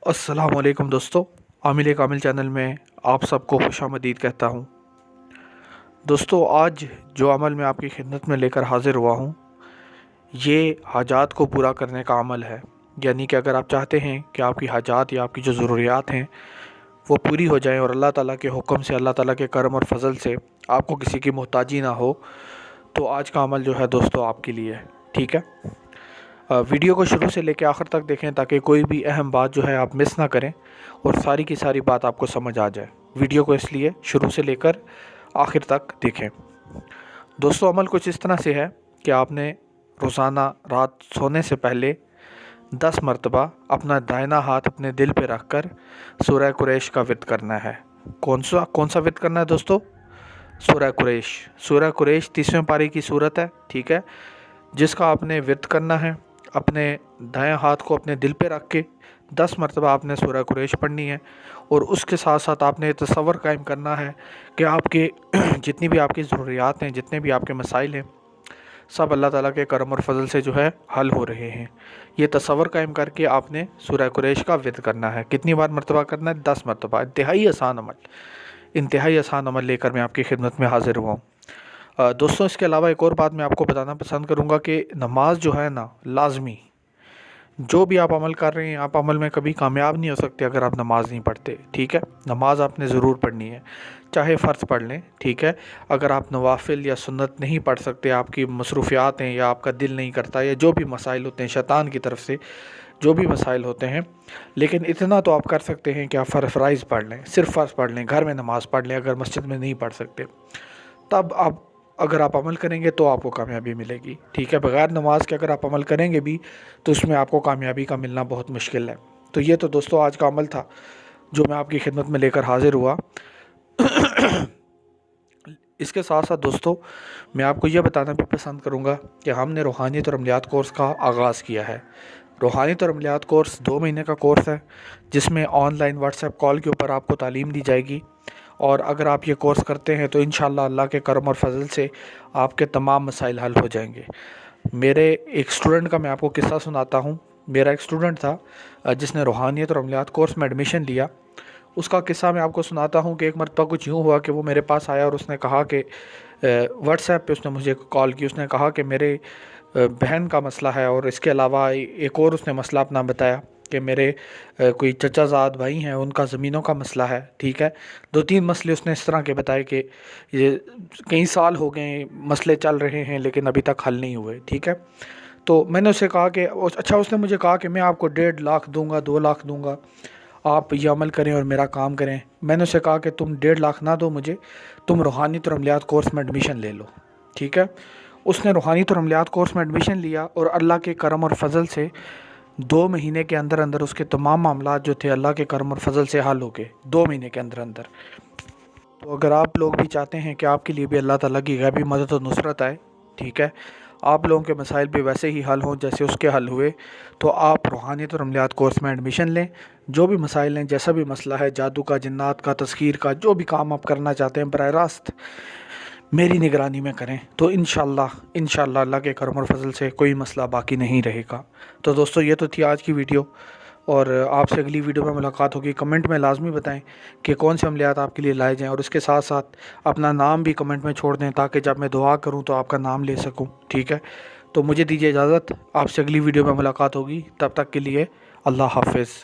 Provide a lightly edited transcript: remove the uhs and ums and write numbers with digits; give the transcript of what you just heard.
السلام علیکم دوستو، عامل کامل چینل میں آپ سب کو خوش آمدید کہتا ہوں۔ دوستو، آج جو عمل میں آپ کی خدمت میں لے کر حاضر ہوا ہوں یہ حاجات کو پورا کرنے کا عمل ہے۔ یعنی کہ اگر آپ چاہتے ہیں کہ آپ کی حاجات یا آپ کی جو ضروریات ہیں وہ پوری ہو جائیں اور اللہ تعالیٰ کے حکم سے، اللہ تعالیٰ کے کرم اور فضل سے آپ کو کسی کی محتاجی نہ ہو، تو آج کا عمل جو ہے دوستو آپ کے لیے ہے، ٹھیک ہے؟ ویڈیو کو شروع سے لے کے آخر تک دیکھیں تاکہ کوئی بھی اہم بات جو ہے آپ مس نہ کریں اور ساری کی ساری بات آپ کو سمجھ آ جائے۔ ویڈیو کو اس لیے شروع سے لے کر آخر تک دیکھیں۔ دوستو، عمل کچھ اس طرح سے ہے کہ آپ نے روزانہ رات سونے سے پہلے 10 مرتبہ اپنا دائنا ہاتھ اپنے دل پہ رکھ کر سورہ قریش کا ورد کرنا ہے۔ کون سا ورد کرنا ہے دوستو؟ سورہ قریش۔ سورہ قریش 30ویں پارے کی سورت ہے، ٹھیک ہے، جس کا آپ نے ورد کرنا ہے۔ اپنے دائیں ہاتھ کو اپنے دل پہ رکھ کے 10 مرتبہ آپ نے سورہ قریش پڑھنی ہے، اور اس کے ساتھ ساتھ آپ نے تصور قائم کرنا ہے کہ آپ کے جتنی بھی آپ کی ضروریات ہیں، جتنے بھی آپ کے مسائل ہیں، سب اللہ تعالیٰ کے کرم اور فضل سے جو ہے حل ہو رہے ہیں۔ یہ تصور قائم کر کے آپ نے سورہ قریش کا ورد کرنا ہے۔ کتنی بار مرتبہ کرنا ہے؟ 10 مرتبہ۔ انتہائی آسان عمل لے کر میں آپ کی خدمت میں حاضر ہوا ہوں۔ دوستوں، اس کے علاوہ ایک اور بات میں آپ کو بتانا پسند کروں گا کہ نماز جو ہے نا، لازمی، جو بھی آپ عمل کر رہے ہیں، آپ عمل میں کبھی کامیاب نہیں ہو سکتے اگر آپ نماز نہیں پڑھتے، ٹھیک ہے؟ نماز آپ نے ضرور پڑھنی ہے، چاہے فرض پڑھ لیں، ٹھیک ہے؟ اگر آپ نوافل یا سنت نہیں پڑھ سکتے، آپ کی مصروفیات ہیں یا آپ کا دل نہیں کرتا، یا جو بھی مسائل ہوتے ہیں شیطان کی طرف سے جو بھی مسائل ہوتے ہیں، لیکن اتنا تو آپ کر سکتے ہیں کہ آپ فرائض پڑھ لیں، صرف فرض پڑھ لیں، گھر میں نماز پڑھ لیں اگر مسجد میں نہیں پڑھ سکتے۔ تب اگر آپ عمل کریں گے تو آپ کو کامیابی ملے گی، ٹھیک ہے؟ بغیر نماز کے اگر آپ عمل کریں گے بھی تو اس میں آپ کو کامیابی کا ملنا بہت مشکل ہے۔ تو یہ تو دوستو آج کا عمل تھا جو میں آپ کی خدمت میں لے کر حاضر ہوا۔ اس کے ساتھ ساتھ دوستو، میں آپ کو یہ بتانا بھی پسند کروں گا کہ ہم نے روحانیت اور عملیات کورس کا آغاز کیا ہے۔ روحانیت اور عملیات کورس 2 مہینے کا کورس ہے، جس میں on line what's app call کے اوپر آپ کو تعلیم دی جائے گی، اور اگر آپ یہ کورس کرتے ہیں تو انشاءاللہ اللہ کے کرم اور فضل سے آپ کے تمام مسائل حل ہو جائیں گے۔ میرے ایک اسٹوڈنٹ کا میں آپ کو قصہ سناتا ہوں۔ میرا ایک اسٹوڈنٹ تھا جس نے روحانیت اور عملیات کورس میں ایڈمیشن لیا۔ اس کا قصہ میں آپ کو سناتا ہوں کہ ایک مرتبہ کچھ یوں ہوا کہ وہ میرے پاس آیا اور اس نے کہا کہ واٹس ایپ پہ اس نے مجھے کال کی، اس نے کہا کہ میرے بہن کا مسئلہ ہے، اور اس کے علاوہ ایک اور اس نے مسئلہ اپنا بتایا کہ میرے کوئی چچا زاد بھائی ہیں، ان کا زمینوں کا مسئلہ ہے، ٹھیک ہے؟ 2-3 مسئلے اس نے اس طرح کے بتائے کہ یہ کئی سال ہو گئے مسئلے چل رہے ہیں لیکن ابھی تک حل نہیں ہوئے، ٹھیک ہے؟ تو میں نے اسے کہا کہ اچھا، اس نے مجھے کہا کہ میں آپ کو 1.5 لاکھ دوں گا، 2 لاکھ دوں گا، آپ یہ عمل کریں اور میرا کام کریں۔ میں نے اسے کہا کہ تم 1.5 لاکھ نہ دو مجھے، تم روحانیت اور عملیات کورس میں ایڈمیشن لے لو، ٹھیک ہے؟ اس نے روحانیت اور عملیات کورس میں ایڈمیشن لیا، اور اللہ کے کرم اور فضل سے 2 مہینے کے اندر اندر اس کے تمام معاملات جو تھے اللہ کے کرم اور فضل سے حل ہو گئے، 2 مہینے کے اندر اندر۔ تو اگر آپ لوگ بھی چاہتے ہیں کہ آپ کے لیے بھی اللہ تعالیٰ کی غیبی مدد و نصرت آئے، ٹھیک ہے، آپ لوگوں کے مسائل بھی ویسے ہی حل ہوں جیسے اس کے حل ہوئے، تو آپ روحانیت اور عملیات کورس میں ایڈمیشن لیں۔ جو بھی مسائل ہیں، جیسا بھی مسئلہ ہے، جادو کا، جنات کا، تسخیر کا، جو بھی کام آپ کرنا چاہتے ہیں براہ راست میری نگرانی میں کریں، تو انشاءاللہ اللہ کے کرم اور فضل سے کوئی مسئلہ باقی نہیں رہے گا۔ تو دوستو، یہ تو تھی آج کی ویڈیو، اور آپ سے اگلی ویڈیو میں ملاقات ہوگی۔ کمنٹ میں لازمی بتائیں کہ کون سے عملیات آپ کے لیے لائے جائیں، اور اس کے ساتھ ساتھ اپنا نام بھی کمنٹ میں چھوڑ دیں تاکہ جب میں دعا کروں تو آپ کا نام لے سکوں، ٹھیک ہے؟ تو مجھے دیجیے اجازت، آپ سے اگلی ویڈیو میں ملاقات ہوگی، تب تک کے لیے اللہ حافظ۔